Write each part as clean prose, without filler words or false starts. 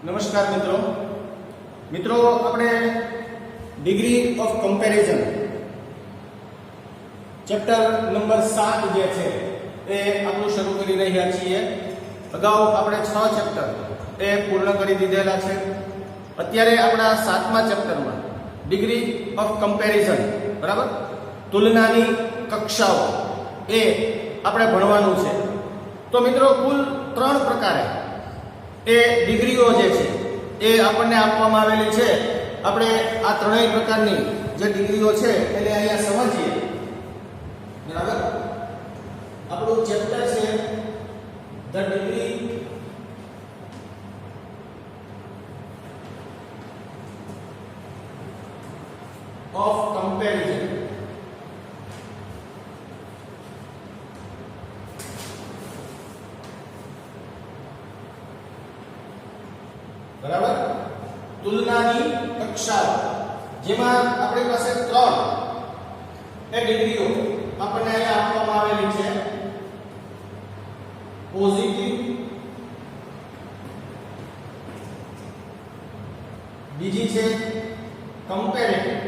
નમસ્કાર મિત્રો આપણે degree of comparison chapter number 7 જે છે એ આપણું શરૂ કરી રહ્યા છીએ. અગાઉ આપણે 6 ચેપ્ટર એ પૂર્ણ કરી દીધેલા છે. અત્યારે આપણા 7મા ચેપ્ટરમાં ડિગ્રી ઓફ કમ્પેરિઝન, બરાબર, તુલનાની કક્ષાઓ એ આપણે ભણવાનું છે. તો મિત્રો કુલ 3 પ્રકારે એ ડિગ્રીઓ જે છે એ આપણને આપવામાં આવેલી છે. આપણે આ ત્રણેય પ્રકારની જે ડિગ્રીઓ છે એને અહીંયા સમજીએ. બરાબર, આપણું ચેપ્ટર છે ધ ડિગ્રી ઓફ કમ્પેરિઝન. બરાબર, તુલનાની કક્ષાઓ, જેમાં આપણી પાસે 3 એ ડિગ્રીઓ આપણને અહીંયા આપવામાં આવેલી છે. પોઝિટિવ, બીજી છે કમ્પેરેટિવ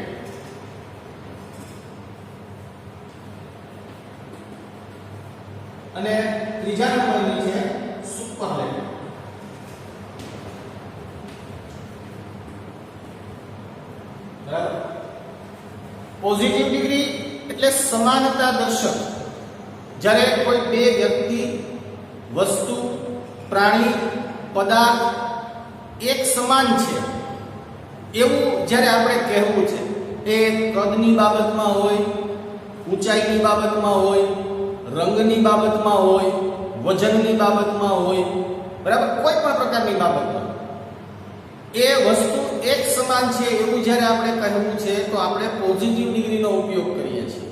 અને ત્રીજા નંબરની છે સુપરલેટિવ. બરાબર, પોઝિટિવ ડિગ્રી એટલે સમાનતા દર્શક. જ્યારે કોઈ બે વ્યક્તિ, વસ્તુ, પ્રાણી, પદાર્થ એક સમાન છે એવું જ્યારે આપણે કહેવું છે, એ કદની બાબતમાં હોય, ઊંચાઈની બાબતમાં હોય, રંગની બાબતમાં હોય, વજનની બાબતમાં હોય, બરાબર, કોઈ પણ પ્રકારની બાબતમાં એ વસ્તુ એક સમાન છે એવું જ્યારે આપણે કહેવું છે તો આપણે પોઝિટિવ ડિગ્રીનો ઉપયોગ કરીએ છીએ.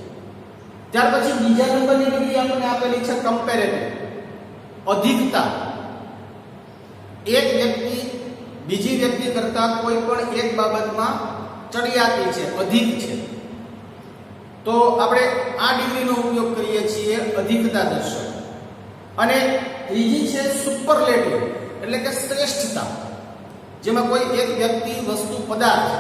ત્યાર પછી બીજા નંબરની ડિગ્રી આપણને આપેલી છે કમ્પેરેટિવ, અધિકતા. એક વ્યક્તિ બીજી વ્યક્તિ કરતાં કોઈ પણ એક બાબતમાં ચડિયાતી છે, અધિક છે, તો આપણે આ ડિગ્રીનો ઉપયોગ કરીએ છીએ અધિકતા દર્શક. અને ત્રીજી છે સુપરલેટિવ એટલે કે શ્રેષ્ઠતા, જેમાં કોઈ એક વ્યક્તિ, વસ્તુ, પદાર્થ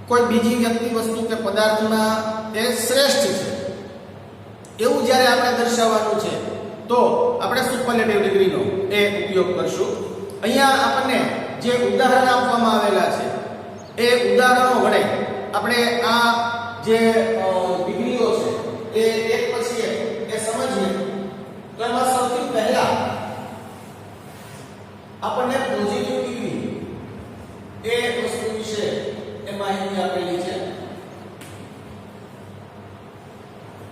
કોઈ બીજી વ્યક્તિ, વસ્તુ કે પદાર્થમાં એ શ્રેષ્ઠ છે એવું જ્યારે આપણે દર્શાવવાનું છે તો આપણે સુપરલેટિવ ડિગ્રીનો એ ઉપયોગ કરશું. અહીંયા આપણને જે ઉદાહરણ આપવામાં આવેલા છે એ ઉદાહરણો વડે આપણે આ જે ડિગ્રીઓ છે એ એક પછી એક એ સમજીએ. તો એમાં સૌથી પહેલા આપણને પોઝિટિવ ડિગ્રી એ વસ્તુ વિશે એ માહિતી આપેલી છે.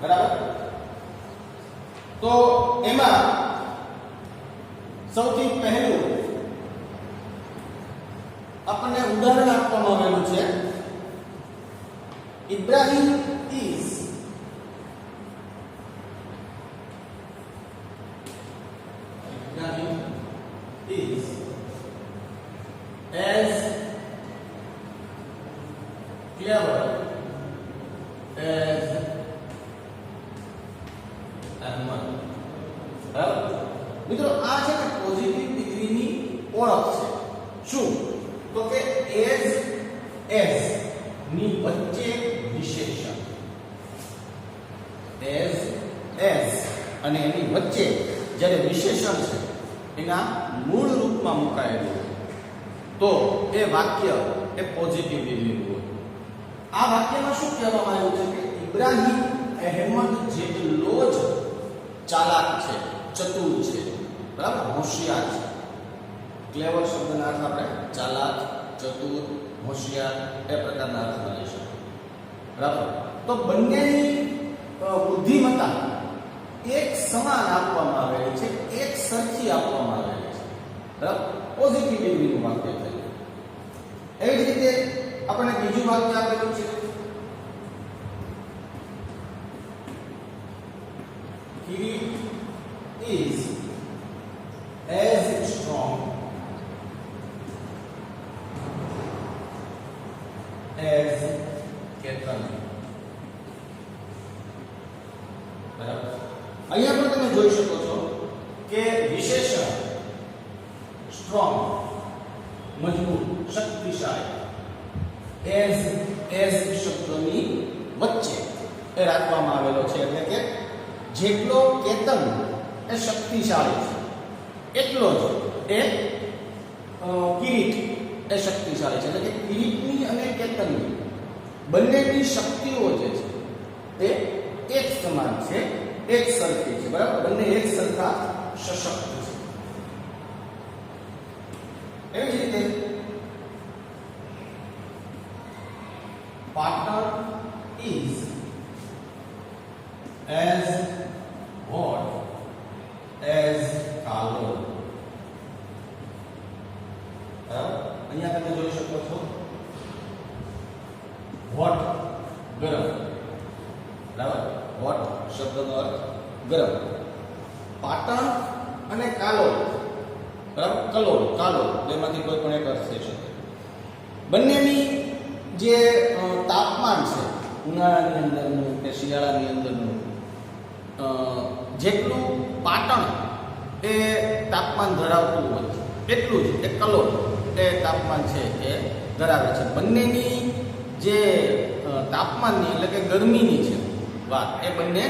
બરાબર, તો એમાં સૌથી પહેલું આપણને ઉદાહરણ આપવામાં આવેલું છે. Ibrahim is as clever as Ahmad. મિત્રો, આ છે ને પોઝિટિવ ડિગ્રીની ઓળખ છે. શું? તો કે as ની વચ્ચે વિશેષણ, as અને એની વચ્ચે જ્યારે વિશેષણ છે એના મૂળ રૂપમાં મુકાયેલું તો એ વાક્ય એ પોઝિટિવ ડિગ્રીનું હોય. આ વાક્યમાં શું કહેવામાં આવ્યું છે કે ઇબ્રાહિમ અહેમદ જેટલો જ ચાલાક છે, ચતુર છે, બરાબર, હોશિયાર છે. ક્લેવર શબ્દના અર્થ આપણે ચાલાક, ચતુર, હોશિયાર એ પ્રકારના અર્થમાં લઈ શકીએ. બરાબર, તો બંનેની બુદ્ધિમત્તા એક સમાન આપવામાં આવેલી છે, એક સરખી આપવામાં આવેલી છે. બરાબર, પોઝિટિવ ડિગ્રીનું વાક્ય થયું. એવી જ રીતે આપણને બીજું વાક્ય આપેલું છે. He is as strong as Ketan. બરાબર, અહીંયા પણ તમે જોઈ શકો છો કે વિશેષણ સ્ટ્રોંગ મજબૂત, શક્તિશાળી. એઝ શબ્દની વચ્ચે એ રાખવામાં આવેલો છે, એટલે કે જેટલો કેતન એ શક્તિશાળી છે એટલો જ એ કિરીટ એ શક્તિશાળી છે. એટલે કે કિરીટની અને કેતનની બંનેની શક્તિઓ જે છે તે એક સમાન છે, એક સરખી છે. બરાબર, બંને એક સરખા સશક્ત છે. એવી જ રીતે Patan is as what as Kalol. અહીંયા તમે જોઈ શકો છો વોટ ગરમ. બરાબર, વોટ શબ્દનો અર્થ ગરમ. પાટણ અને કાલોલ, બરાબર, કાલોલ બેમાંથી કોઈ પણ એક અર્થ થઈ શકે. બંનેની જે તાપમાન છે ઉનાળાની અંદરનું કે શિયાળાની અંદરનું, જેટલું પાટણ એ તાપમાન ધરાવતું હોય એટલું જ એ કલોલ એ તાપમાન છે એ ધરાવે છે. બંનેની જે તાપમાનની એટલે કે ગરમીની છે વાત, એ બંને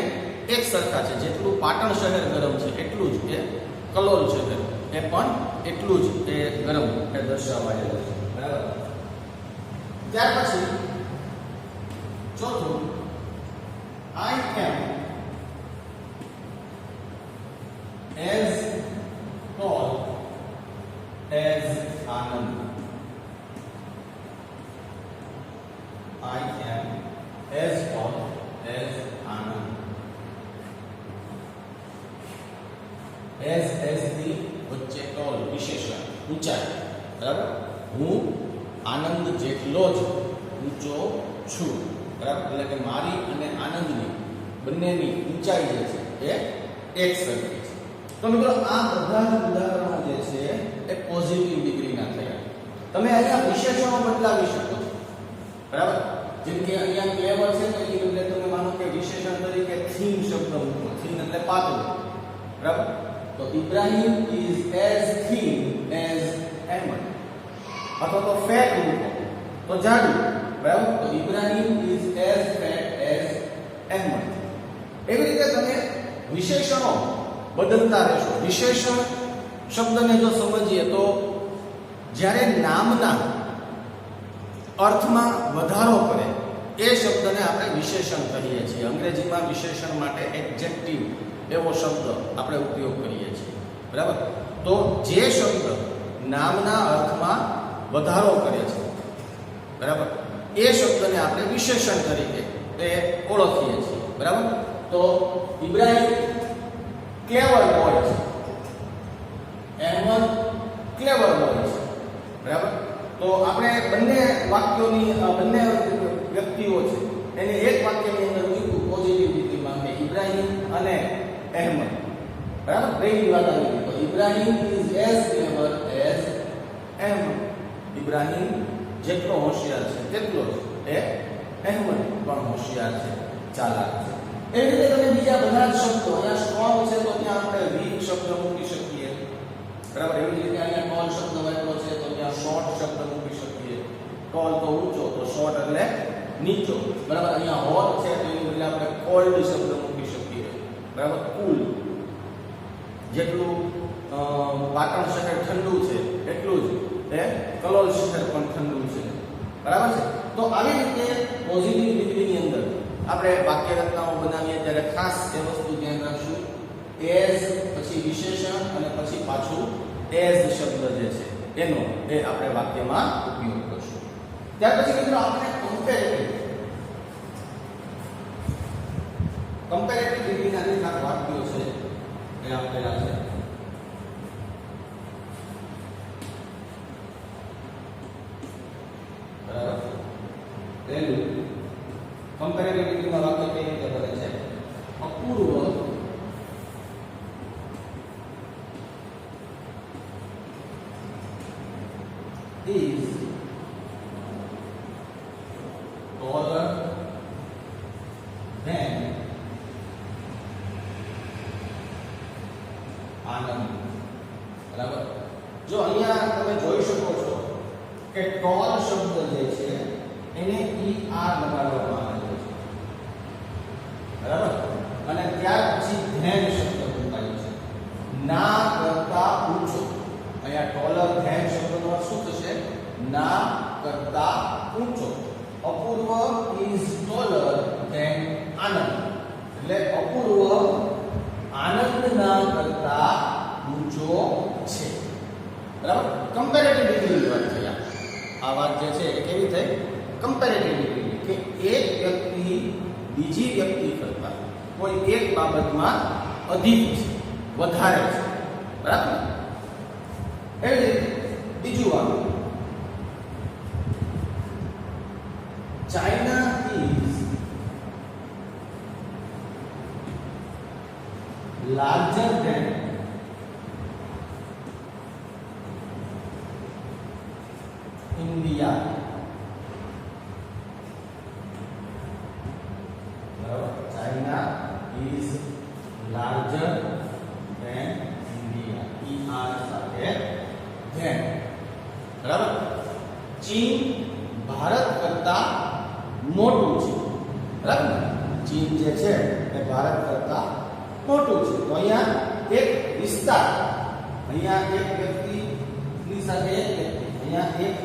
એક સરખા છે. જેટલું પાટણ શહેર ગરમ છે એટલું જ એ કલોલ શહેર એ પણ એટલું જ એ ગરમ એ દર્શાવાયેલું છે. બરાબર. ત્યાર પછી ચોથું, I am as tall as Anand. I am as tall as Anand. As the વચ્ચે tall વિશેષણ, ઊંચાઈ. બરાબર, હું આનંદ જેટલો જ ઊંચો છું. બરાબર, એટલે કે મારી અને આનંદની બંનેની ઊંચાઈ જે છે એ એક સરખી છે. તો મિત્રો, આ બધા જ ઉદાહરણો જે છે એ પોઝિટિવ ડિગ્રીના થયા. તમે અહીંયા વિશેષણો બદલાવી શકો છો. બરાબર, જેમ કે અહીંયા ક્લેવર છે તો એ બદલે તમે માનો કે વિશેષણ તરીકે થીન શબ્દ મૂકો. થીન એટલે પાતળું. બરાબર, તો Ibrahim is as thin as Ahmed. અથવા તો ફેટ મૂકો તો જાડુ. બરાબર, તો Ibrahim is as fat as Ahmed. એવી રીતે તમે વિશેષણો બદલતા રહેશો. વિશેષણ શબ્દને જો સમજીએ તો જ્યારે નામના અર્થમાં વધારો કરે એ શબ્દને આપણે વિશેષણ કહીએ છીએ. અંગ્રેજીમાં વિશેષણ માટે એડજેક્ટિવ એવો શબ્દ આપણે ઉપયોગ કરીએ છીએ. બરાબર, તો જે શબ્દ નામના અર્થમાં વધારો કરે છે, બરાબર, એ શબ્દને આપણે વિશેષણ તરીકે એ ઓળખીએ છીએ. બરાબર, તો ઇબ્રાહિમ ક્લેવર બોય છે, અહેમદ ક્લેવર બોય છે. બરાબર, તો આપણે બંને વાક્યોની બંને વ્યક્તિઓ છે એને એક વાક્યની અંદર મૂક્યું પોઝિટિવ ડિગ્રીમાં કે ઇબ્રાહિમ અને અહેમદ. બરાબર, બેની વાત આવી. તો Ibrahim is as clever as Ahmed. Ibrahim જેટલો હોશિયાર છે તેટલો જ એ અહેમદ પણ હોશિયાર છે, ચાલાક છે. એવી રીતે તમે બીજા બધા જ શબ્દો, અહીંયા સ્ટ્રોંગ છે તો ત્યાં આપણે વીક શબ્દ મૂકી શકીએ. બરાબર, એવી રીતે અહીંયા ટોલ શબ્દ વાપરો છે તો ત્યાં શોર્ટ શબ્દ મૂકી શકીએ. ટોલ તો ઊંચો, તો શોર્ટ એટલે નીચો. બરાબર, અહીંયા હોટ છે તો એની બદલે આપણે કોલ્ડ શબ્દ મૂકી શકીએ. બરાબર, કુલ. જેટલું પાટણ શહેર ઠંડુ છે એટલું જ એ કલોલ શહેર પણ ઠંડુ છે. બરાબર છે. તો આવી રીતે પોઝિટિવ ડિગ્રીની અંદર આપણે વાક્ય રચનાઓ બનાવીએ ત્યારે ખાસ એ વસ્તુ ધ્યાન રાખશું. એઝ પછી વિશેષણ અને પછી પાછું એઝ શબ્દ જે છે એનો એ આપણે વાક્યમાં ઉપયોગ કરશું. ત્યાર પછી મિત્રો આપણે કમ્પેરેટિવ ડિગ્રીના જે વાક્યો છે એ આપેલા છે. પહેલું કમ્પેરેટિવ ડિગ્રીમાં વાક્ય કઈ રીતે બને છે? અપૂર્વ is taller than આનંદ. બરાબર, જો અહીંયા તમે જોઈ શકો છો કે ટોલ શબ્દ જે છે એને ER લગાડવામાં આવે છે, બરાબર. અને ત્યાર પછી ધેન શબ્દ મુકાયો છે, ના કરતા ઊંચો. અહીંયા ટોલર ધેન શબ્દનો અર્થ શું થશે? ના કરતા ઊંચો. અપૂર્વ ઇઝ ટોલર ધેન આનંદ. એટલે અપૂર્વ આનંદના કરતા ઊંચો છે, બરાબર. કમ્પેરેટિવ ડિગ્રીની વાત થઈ. આ વાત જે છે એ કેવી થઈ? કમ્પેરેટિવ ડિગ્રી, કે એક વ્યક્તિ બીજી વ્યક્તિ કરતા કોઈ એક બાબતમાં અધિક છે, વધારે છે, બરાબર. એવી રીતે બીજું વાક્ય, China is larger than India. બરાબર. China is larger than India. ER સાથે ધેન. બરાબર. ચીન ભારત કરતા મોટું છે, બરાબર. ચીન જે છે એ ભારત કરતા મોટું છે. તો અહીંયા એક વિસ્તાર, અહીંયા એક વ્યક્તિની સાથે એક વ્યક્તિ, અહીંયા એક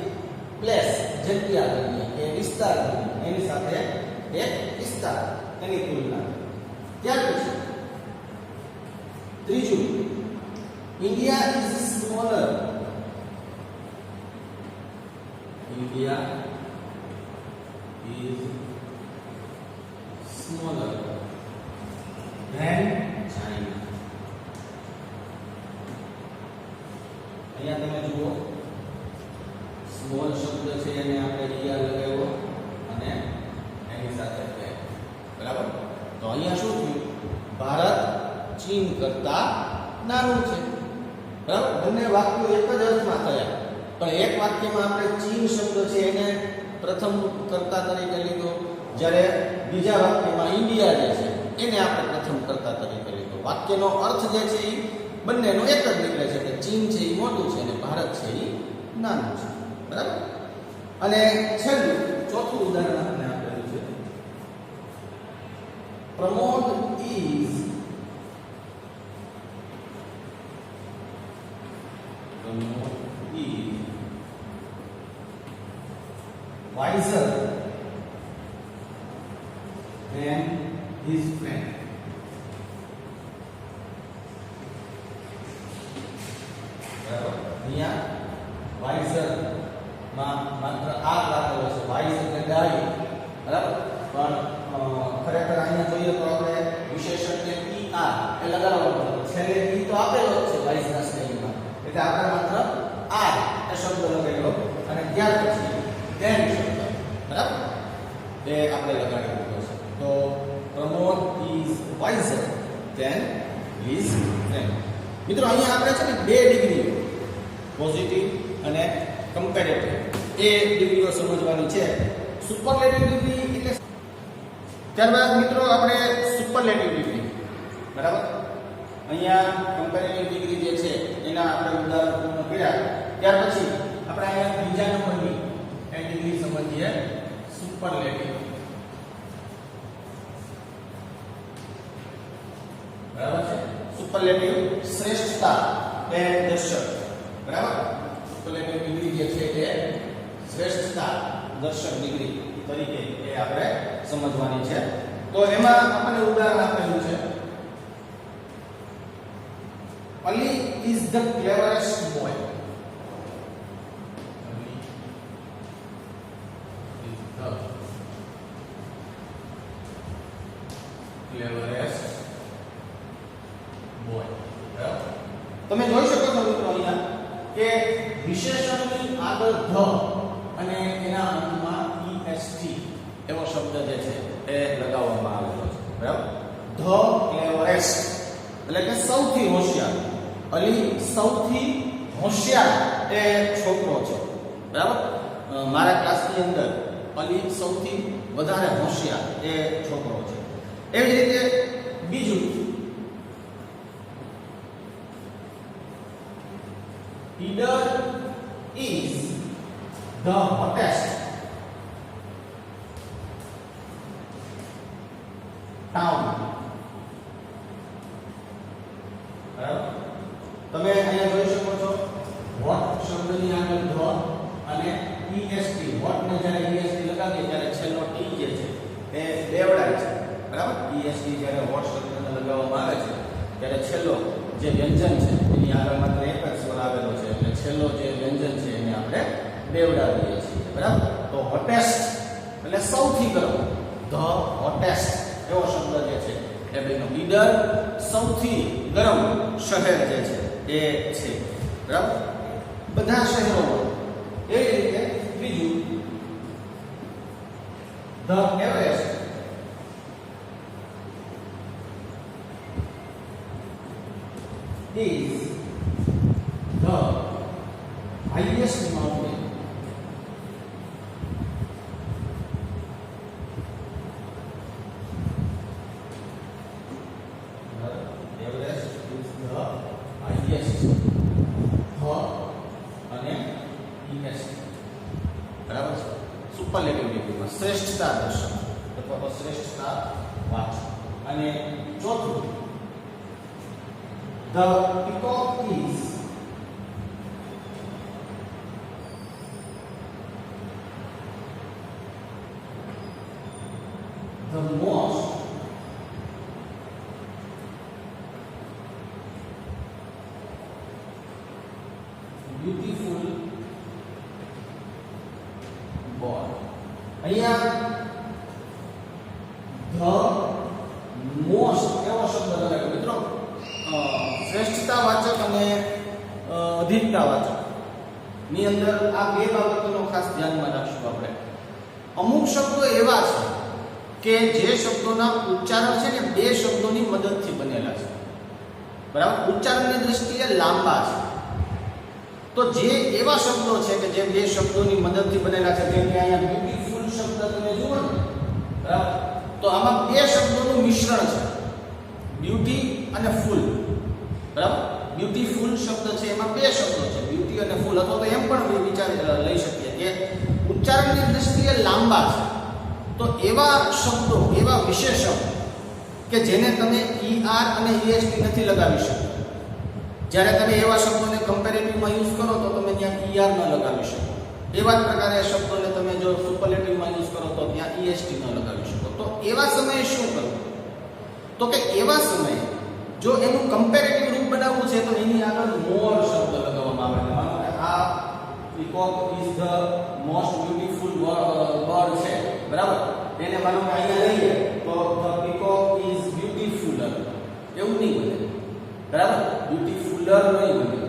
પ્લેસ, જગ્યા કરીએ કે વિસ્તાર કરીએ, એની સાથે એક વિસ્તાર, એની તુલના. ત્યાર પછી ત્રીજું, India is smaller. India is smaller than China. અહીંયા તમે જુઓ, સ્મોલ શબ્દ છે એને આપણે ER લગાવ્યો અને એની સાથે ધેન, બરાબર. તો અહીંયા શું થયું? ભારત ચીન કરતા નાનું છે, બરાબર. બંને વાક્યો એક જ અર્થમાં થયા, પણ એક વાક્યમાં આપણે ચીન શબ્દ છે એને પ્રથમ કર્તા તરીકે લીધો, જ્યારે બીજા વાક્યમાં ઇન્ડિયા જે છે એને આપણે પ્રથમ કર્તા તરીકે લીધો. વાક્યનો અર્થ જે છે એ બંનેનો એક જ નીકળે છે કે ચીન છે એ મોટું છે અને ભારત છે એ નાનું છે, બરાબર. અને છેલ્લું ચોથું ઉદાહરણ આપણે આપેલું છે, Pramod is wiser than his friend. બરાબર. અહીંયા wiser માં માત્ર આ લાગેલો છે, વાઇઝ એટલે ડાય, બરાબર. પણ ખરેખર અહીંયા જોઈએ તો આપણે વિશેષણને ER એ લગાવવાનું, છેલ્લે E તો આપેલો જ છે વાઇઝના સ્પેલિંગમાં, એટલે આપણે માત્ર R એ શબ્દ લગાવ્યો અને ત્યાર પછી ધેન શબ્દ, બરાબર, એ આપણે લગાડી દીધો છે. તો Pramod is wiser than his friend. મિત્રો અહીંયા આપણે છે ને બે ડિગ્રી, પોઝિટિવ અને કમ્પેરેટિવ, એ ડિગ્રીઓ સમજવાની છે. સુપરલેટિવ ડિગ્રી એટલે ત્યારબાદ મિત્રો આપણે સુપરલેટિવ ડિગ્રી, બરાબર. અહીંયા કમ્પેરેટિવ ડિગ્રી જે છે એના આપણે ઉદાહરણ પૂર્ણ કર્યા. ત્યાર પછી આપણે અહીંયા બીજા નંબરની એ ડિગ્રી સમજીએ, સુપરલેટિવ, બરાબર છે. સુપરલેટિવ શ્રેષ્ઠતા એ દર્શક, બરાબર. સુપરલેટિવ ડિગ્રી જે છે એ શ્રેષ્ઠતા દર્શક ડિગ્રી તરીકે એ આપણે સમજવાની છે. તો એમાં આપણને ઉદાહરણ આપેલું છે, Ali is the cleverest boy. Ali is the cleverest boy. તમે જોઈ શકો છો મિત્રો અહીંયા કે વિશેષણની આગળ ધ અને એના અંતમાં est એવો શબ્દ જે છે એ લગાવવામાં આવેલો છે, બરાબર. ધ ક્લેવરેસ્ટ એટલે કે સૌથી હોશિયાર. અલી સૌથી હોશિયાર એ છોકરો છે, બરાબર. મારા ક્લાસની અંદર અલી સૌથી વધારે હોશિયાર એ છોકરો છે. એવી રીતે બીજું, Peter is the hottest town. બરાબર, તમે અહીંયા જોઈ શકો છો વોટ શબ્દની આગળ ધ અને est, વોટ ને જ્યારે est લગાવીએ ત્યારે છેલ્લો ટી જે છે એ બેવડાય છે. બરાબર, est જ્યારે વોટ શબ્દને લગાવવામાં આવે છે ત્યારે છેલ્લો જે વ્યંજન છે એની આગળ માત્ર એક જ સ્વર આવેલો છે, એટલે છેલ્લો જે વ્યંજન છે એને આપણે બેવડાવીએ છીએ. બરાબર, તો હોટેસ્ટ એટલે સૌથી ગરમ, ધ હોટેસ્ટ એવો શબ્દ જે છે એ બેનો ઈડર સૌથી ગરમ શહેર જે છે એ છે. બરાબર, બધા શહેરોમાં એ રીતે. બીજું, the Everest is the highest mountain Everest is the highest અને highest. બરાબર છે, સુપરલેટિવ ડિગ્રીમાં શ્રેષ્ઠતા દર્શક અથવા તો શ્રેષ્ઠતા વાચક. અને ચોથું, the peacock is the most beautiful bird. અહીંયા the most એવો શબ્દ લગાવ્યો મિત્રો. શ્રેષ્ઠતાવાચક અને અધિકતાવાચક ની અંદર આ બે બાબતોનો ખાસ ધ્યાનમાં રાખશું આપણે. અમુક શબ્દો એવા છે કે જે શબ્દોના ઉચ્ચારણ છે ને બે શબ્દોની મદદથી બનેલા છે. બરાબર, ઉચ્ચારણની દ્રષ્ટિએ લાંબા છે. તો જે એવા શબ્દો છે કે જે બે શબ્દોની મદદથી બનેલા છે, જેમ કે અહીંયા બ્યુટીફુલ શબ્દ તમે જુઓ ને, બરાબર, તો આમાં બે શબ્દોનું મિશ્રણ છે, બ્યુટી અને ફૂલ. બરાબર, બ્યુટીફુલ શબ્દ છે એમાં બે શબ્દો છે, બ્યુટી અને ફૂલ. અથવા તો એમ પણ વિચાર લઈ શકીએ કે ઉચ્ચારણની દ્રષ્ટિએ લાંબા છે. તો એવા શબ્દો, એવા વિશેષણ કે જેને તમે er અને est નથી લગાવી શકતા. જ્યારે તમે એવા શબ્દોને કમ્પેરેટિવમાં યુઝ કરો તો તમે ત્યાં er ન લગાવી શકો. એવા જ પ્રકારે શબ્દોને તમે જો સુપરલેટિવમાં યુઝ કરો તો ત્યાં est ન લગાવી શકો. તો એવા સમયે શું કરવું? તો કે એવા સમયે જો એનું કમ્પેરેટિવ રૂપ બનાવવું છે તો એની આગળ મોર શબ્દ લગાવવામાં આવે. માનો કે આ peacock is the most beautiful bird છે, બરાબર, એને માનો કે અહીંયા લઈએ તો the peacock is beautifuler, એવું નહીં બને. બરાબર, બ્યુટીફુલર નહીં બને.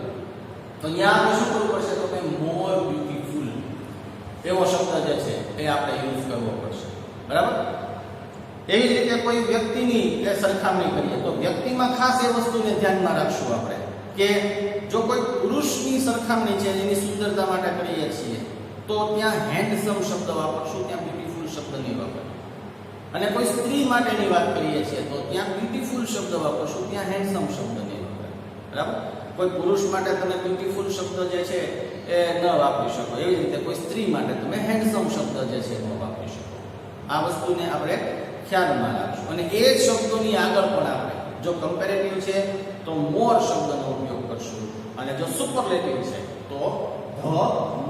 તો અહીંયા આપણે શું કરવું પડશે? તો કે મોર બ્યુટીફુલ એવો શબ્દ જે છે એ આપણે યુઝ કરવો પડશે. બરાબર, એવી રીતે કોઈ વ્યક્તિની સરખામણી કરીએ તો વ્યક્તિમાં ખાસ એ વસ્તુને ધ્યાનમાં રાખશું આપણે કે જો કોઈ પુરુષની સરખામણી છે એની સુંદરતા માટે કરીએ છીએ તો ત્યાં હેન્ડસમ શબ્દ વાપરશું, ત્યાં બ્યુટીફુલ શબ્દ નહીં વાપરશું. અને કોઈ સ્ત્રી માટેની વાત કરીએ છીએ તો ત્યાં બ્યુટીફુલ શબ્દ વાપરશું, ત્યાં હેન્ડસમ શબ્દ નહીં વાપરશું. બરાબર, કોઈ પુરુષ માટે તમે બ્યુટીફુલ શબ્દ જે છે એ ન વાપરી શકો, એવી રીતે કોઈ સ્ત્રી માટે તમે હેન્ડસમ શબ્દ જે છે ન વાપરી શકો. આ વસ્તુને આપણે ખ્યાલમાં રાખશું. અને એ જ શબ્દોની આગળ પણ આપણે જો કમ્પેરેટિવ છે તો મોર શબ્દનો ઉપયોગ કરશું, અને જો સુપરલેટિવ છે તો ધ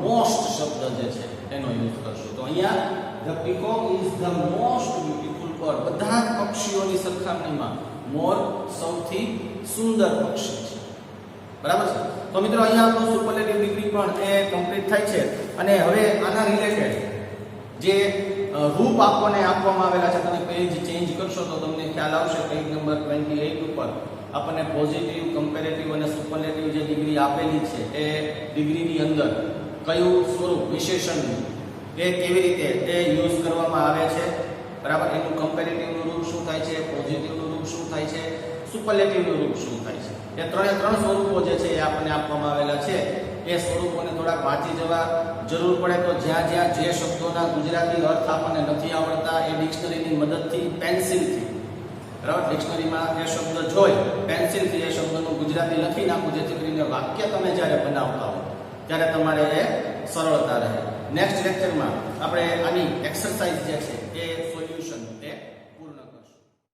મોસ્ટ શબ્દ જે છે એનો યુઝ કરશું. તો અહીંયા the peacock is the most beautiful bird. બધા પક્ષીઓની સરખામણીમાં મોર સૌથી સુંદર પક્ષી છે. બરાબર છે. તો મિત્રો અહીંયા આપણું સુપરલેટિવ ડિગ્રી પણ એ કમ્પ્લીટ થાય છે. અને હવે આના રિલેટેડ જે રૂપ આપવામાં આવેલા છે, તમે પેજ ચેન્જ કરશો તો તમને ખ્યાલ આવશે. પેજ નંબર 28 ઉપર આપણને પોઝિટિવ, કમ્પેરેટિવ અને સુપરલેટિવ જે ડિગ્રી આપેલી છે એ ડિગ્રીની અંદર કયું સ્વરૂપ વિશેષણનું એ કેવી રીતે એ યુઝ કરવામાં આવે છે. બરાબર, એનું કમ્પેરેટિવનું રૂપ શું થાય છે, પોઝિટિવનું રૂપ શું થાય છે, સુપરલેટિવનું રૂપ શું થાય છે. એ ત્રણ સ્વરૂપો જે છે એ આપણને આપવામાં આવેલા છે. એ સ્વરૂપોને થોડાક વાંચી જવા જરૂર પડે તો જ્યાં જ્યાં જે શબ્દોના ગુજરાતી અર્થ આપણને નથી આવડતા એ ડિક્શનરીની મદદથી, પેન્સિલથી, બરાબર, ડિક્શનરીમાં એ શબ્દ જોઈ પેન્સિલથી એ શબ્દનું ગુજરાતી લખી નાખવું, જેથી કરીને વાક્ય તમે જ્યારે બનાવતા હો ત્યારે તમારે એ સરળતા રહે. નેક્સ્ટ લેક્ચરમાં આપણે આની એક્સરસાઇઝ જે છે એ સોલ્યુશન